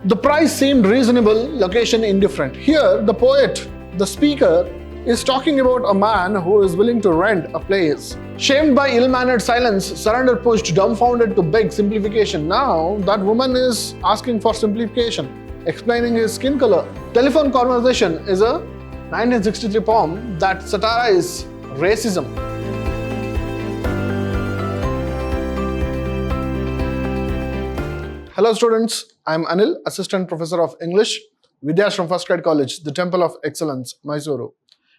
The price seemed reasonable, location indifferent. Here, the poet, the speaker, is talking about a man who is willing to rent a place. Shamed by ill-mannered silence, surrender pushed, dumbfounded to beg simplification. Now, that woman is asking for simplification, explaining his skin color. Telephone Conversation is a 1963 poem that satirizes racism. Hello students, I am Anil, Assistant Professor of English, Vidyashram First Grade College, the Temple of Excellence, Mysuru.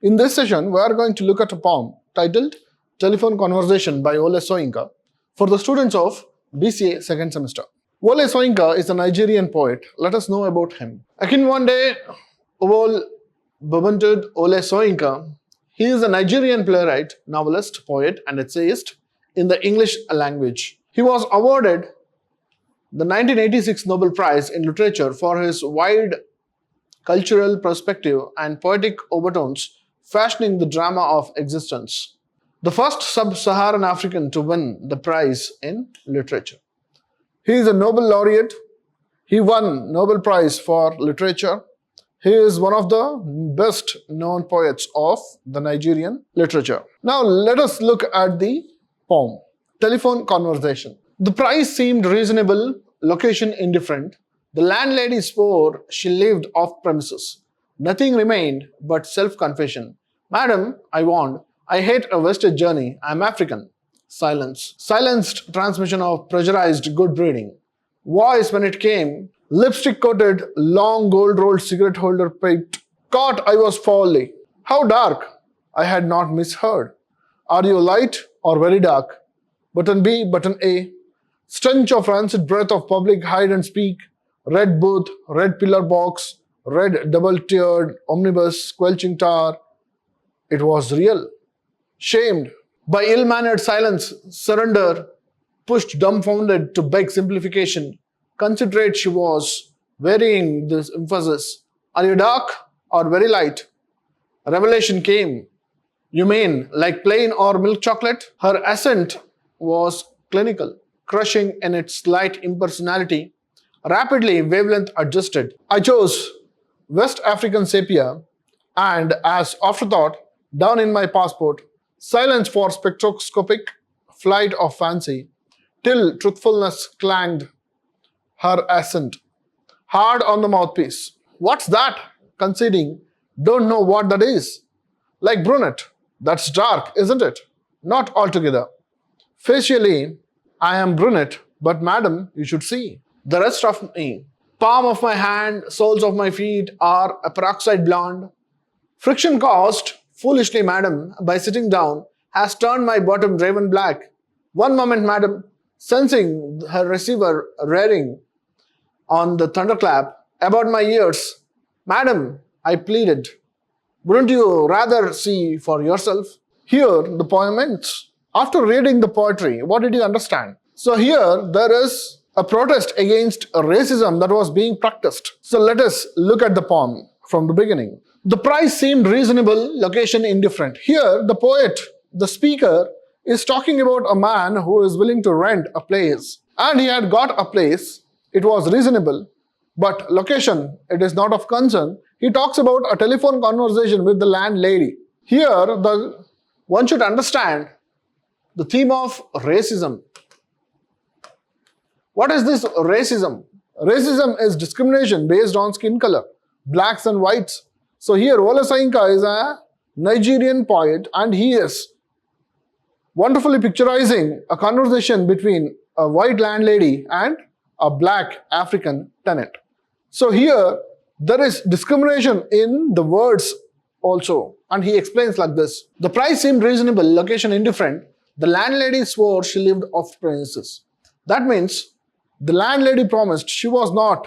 In this session, we are going to look at a poem titled Telephone Conversation by Wole Soyinka for the students of BCA second semester. Wole Soyinka is a Nigerian poet. Let us know about him. Akinwande Owol Babuntud Wole Soyinka. He is a Nigerian playwright, novelist, poet, and essayist in the English language. He was awarded the 1986 Nobel Prize in Literature for his wide cultural perspective and poetic overtones fashioning the drama of existence. The first sub-Saharan African to win the prize in literature. He is a Nobel laureate. He won Nobel Prize for Literature. He is one of the best known poets of the Nigerian literature. Now let us look at the poem, Telephone Conversation. The price seemed reasonable, location indifferent. The landlady swore she lived off premises. Nothing remained but self-confession. Madam, I warned, I hate a wasted journey. I am African. Silence. Silenced transmission of pressurized good breeding. Voice when it came, lipstick-coated, long gold-rolled cigarette holder picked. Caught I was foully. How dark? I had not misheard. Are you light or very dark? Button B, button A. Stench of rancid breath of public hide and speak. Red booth, red pillar box, red double-tiered omnibus, squelching tower. It was real. Shamed by ill-mannered silence, surrender, pushed dumbfounded to beg simplification. Considerate she was, varying this emphasis. Are you dark or very light? Revelation came. You mean like plain or milk chocolate? Her accent was clinical, crushing in its slight impersonality. Rapidly wavelength adjusted. I chose West African sepia and as afterthought, down in my passport, silence for spectroscopic flight of fancy, till truthfulness clanged her accent, hard on the mouthpiece. What's that? Conceding, don't know what that is. Like brunette, that's dark, isn't it? Not altogether. Facially, I am brunette, but madam, you should see. The rest of me, palm of my hand, soles of my feet are a peroxide blonde. Friction caused, foolishly madam, by sitting down, has turned my bottom raven black. One moment, madam, sensing her receiver rearing on the thunderclap about my ears. Madam, I pleaded, wouldn't you rather see for yourself? Here, the poem ends. After reading the poetry, what did you understand? So here, there is a protest against racism that was being practiced. So let us look at the poem from the beginning. The price seemed reasonable, location indifferent. Here, the poet, the speaker, is talking about a man who is willing to rent a place. And he had got a place. It was reasonable, but location, it is not of concern. He talks about a telephone conversation with the landlady. Here, one should understand the theme of racism. What is this racism? Racism is discrimination based on skin color, blacks and whites. So here, Wole Soyinka is a Nigerian poet and he is wonderfully picturizing a conversation between a white landlady and a black African tenant. So here, there is discrimination in the words also. And he explains like this. The price seemed reasonable, location indifferent. The landlady swore she lived off premises. That means the landlady promised she was not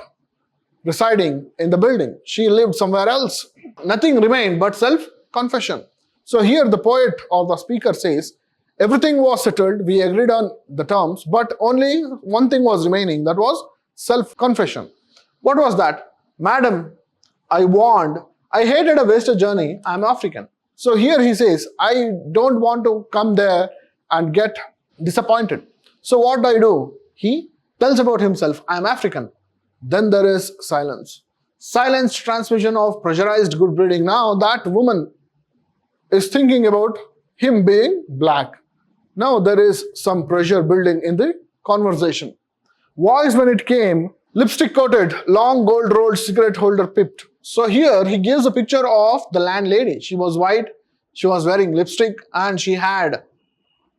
residing in the building. She lived somewhere else. Nothing remained but self-confession. So here the poet or the speaker says, everything was settled, we agreed on the terms, but only one thing was remaining, that was self-confession. What was that? Madam, I warned, I hated a wasted journey, I am African. So here he says, I don't want to come there and get disappointed. So what do? He tells about himself, I am African. Then there is silence. Silence transmission of pressurized good breeding. Now that woman is thinking about him being black. Now there is some pressure building in the conversation. Voice when it came, lipstick coated, long gold rolled cigarette holder pipped. So here he gives a picture of the landlady. She was white, she was wearing lipstick, and she had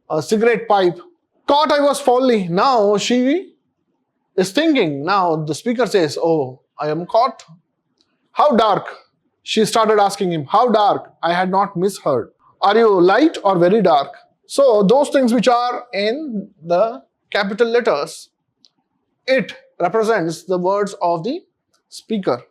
a cigarette pipe. Caught I was foully. Now she is thinking. Now the speaker says, oh, I am caught. How dark? She started asking him, how dark? I had not misheard. Are you light or very dark? So those things which are in the capital letters, it represents the words of the speaker.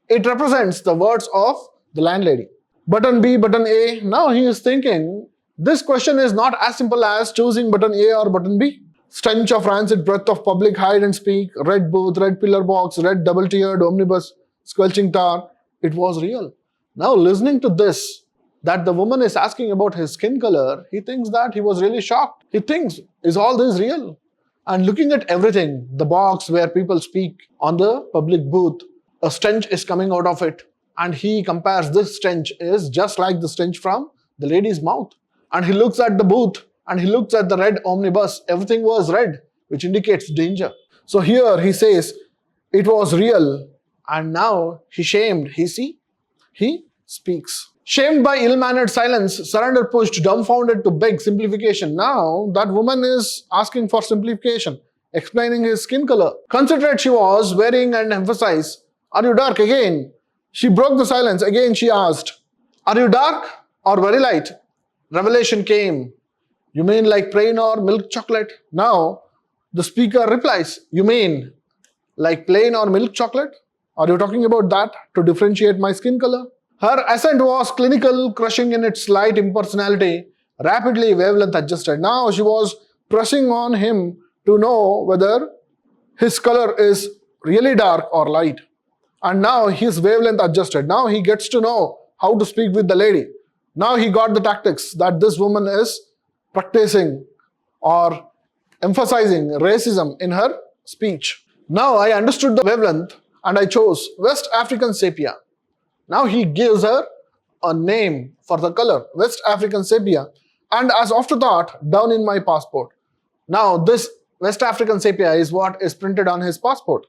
It represents the words of the landlady. Button B, button A. Now he is thinking, this question is not as simple as choosing button A or button B. Stench of rancid breath of public hide and speak, red booth, red pillar box, red double-tiered omnibus, squelching tar. It was real. Now listening to this, that the woman is asking about his skin color, he thinks that he was really shocked. He thinks, is all this real? And looking at everything, the box where people speak on the public booth, a stench is coming out of it. And he compares this stench is just like the stench from the lady's mouth. And he looks at the booth and he looks at the red omnibus. Everything was red, which indicates danger. So here he says, it was real. And now he shamed. He speaks. Shamed by ill-mannered silence, surrender pushed, dumbfounded to beg simplification. Now that woman is asking for simplification, explaining his skin color. Considerate she was, wearing and emphasize, are you dark again? She broke the silence. Again she asked, are you dark or very light? Revelation came. You mean like plain or milk chocolate? Now the speaker replies, you mean like plain or milk chocolate? Are you talking about that to differentiate my skin color? Her accent was clinical, crushing in its slight impersonality, rapidly wavelength adjusted. Now she was pressing on him to know whether his color is really dark or light. And now his wavelength adjusted. Now he gets to know how to speak with the lady. Now he got the tactics that this woman is practicing or emphasizing racism in her speech. Now I understood the wavelength and I chose West African sepia. Now he gives her a name for the color, West African sepia, and as afterthought, down in my passport. Now this West African sepia is what is printed on his passport.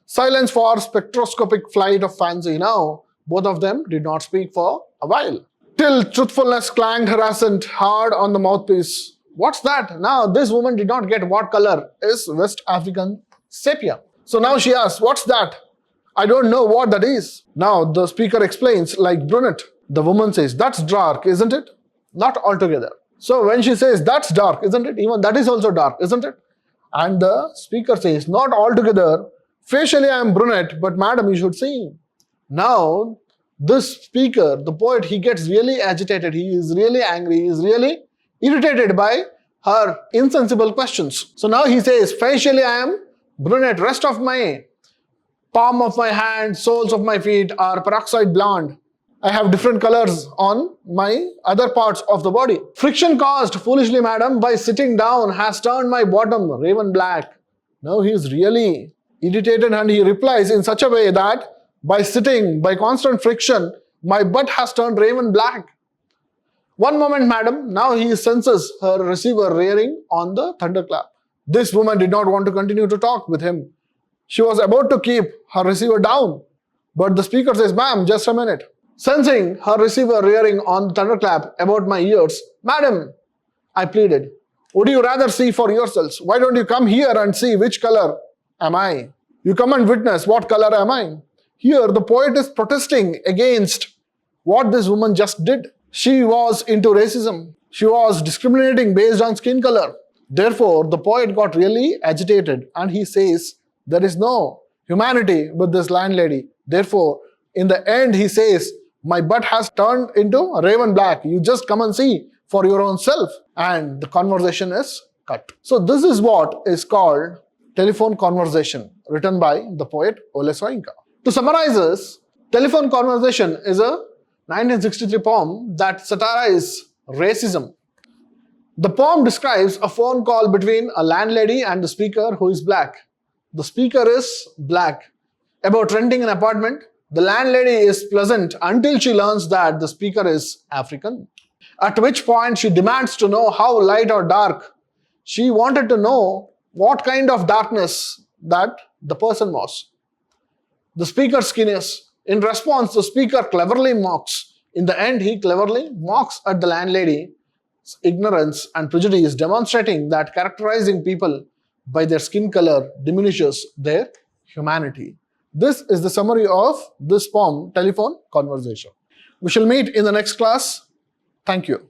Silence for spectroscopic flight of fancy. Now both of them did not speak for a while. Till truthfulness clanged her accent hard on the mouthpiece. What's that? Now this woman did not get what color is West African sepia. So now she asks, what's that? I don't know what that is. Now the speaker explains like brunette. The woman says, that's dark, isn't it? Not altogether. So when she says, that's dark, isn't it? Even that is also dark, isn't it? And the speaker says, not altogether. Facially I am brunette, but madam, you should see. Now this speaker, the poet, he gets really agitated. He is really angry. He is really irritated by her insensible questions. So now he says, facially I am brunette. Rest of my palm of my hand, soles of my feet are peroxide blonde. I have different colors on my other parts of the body. Friction caused foolishly, madam, by sitting down has turned my bottom raven black. Now he is really irritated and he replies in such a way that by sitting, by constant friction, my butt has turned raven black. One moment, madam. Now he senses her receiver rearing on the thunderclap. This woman did not want to continue to talk with him. She was about to keep her receiver down. But the speaker says, ma'am, just a minute. Sensing her receiver rearing on the thunderclap about my ears, madam, I pleaded, would you rather see for yourselves? Why don't you come here and see which color am I? You come and witness what color am I? Here the poet is protesting against what this woman just did. She was into racism. She was discriminating based on skin color. Therefore, the poet got really agitated and he says, there is no humanity with this landlady. Therefore, in the end, he says, my butt has turned into raven black. You just come and see for your own self. And the conversation is cut. So this is what is called telephone conversation, written by the poet Ole Soyinka. To summarize this, telephone conversation is a 1963 poem that satirizes racism. The poem describes a phone call between a landlady and the speaker who is black. The speaker is black About renting an apartment, the landlady is pleasant until she learns that the speaker is African, at which point she demands to know how light or dark. She wanted to know what kind of darkness that the person was. The speaker's skinniness. In response, the speaker cleverly mocks. In the end, he cleverly mocks at the landlady's ignorance and prejudice, demonstrating that characterizing people by their skin color diminishes their humanity. This is the summary of this poem, Telephone Conversation. We shall meet in the next class. Thank you.